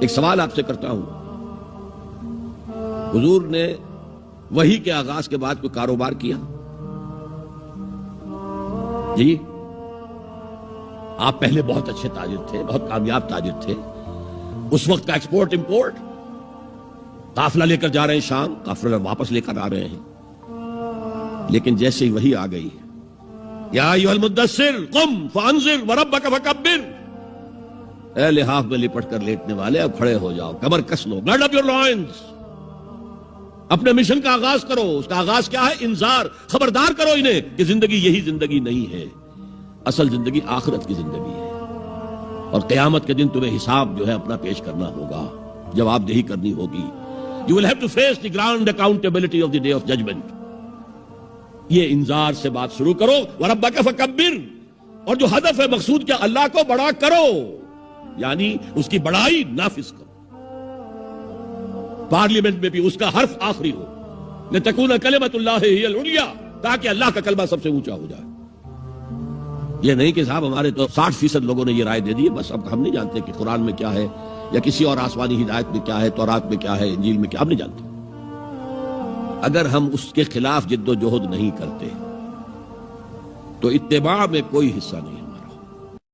ایک سوال آپ سے کرتا ہوں، حضور نے وحی کے آغاز کے بعد کوئی کاروبار کیا؟ جی، آپ پہلے بہت اچھے تاجر تھے، بہت کامیاب تاجر تھے، اس وقت کا ایکسپورٹ امپورٹ، قافلہ لے کر جا رہے ہیں شام، قافلہ واپس لے کر آ رہے ہیں، لیکن جیسے ہی وحی آ گئی، یا ایھا المدثر قم فانذر وربک فکبر، اے لحاف میں لپٹ کر لیٹنے والے اب کھڑے ہو جاؤ، کمر کس لو، گرڈ اپ یور لائنز، اپنے مشن کا آغاز کرو۔ اس کا آغاز کیا ہے؟ انذار، خبردار کرو انہیں کہ زندگی یہی زندگی نہیں ہے، اصل زندگی آخرت کی زندگی ہے، اور قیامت کے دن تمہیں حساب جو ہے اپنا پیش کرنا ہوگا، جواب دہی کرنی ہوگی۔ You will have to face the grand accountability of the day of judgment۔ یہ انذار سے بات شروع کرو، وَرَبَّكَ فَكَبِّرْ، اور جو ہدف ہے مقصود کیا؟ اللہ کو بڑا کرو، یعنی اس کی بڑائی نافذ کرو، پارلیمنٹ میں بھی اس کا حرف آخری ہو، لِتَكُونَ كَلِمَةُ اللَّهِ هِيَ الْعُلْيَا، تاکہ اللہ کا کلمہ سب سے اونچا ہو جائے۔ یہ نہیں کہ صاحب ہمارے تو 60% لوگوں نے یہ رائے دے دی، بس اب ہم نہیں جانتے کہ قرآن میں کیا ہے یا کسی اور آسمانی ہدایت میں کیا ہے، تورات میں کیا ہے، انجیل میں کیا، ہم نہیں جانتے۔ اگر ہم اس کے خلاف جد و جہد نہیں کرتے تو اتباع میں کوئی حصہ نہیں ہے۔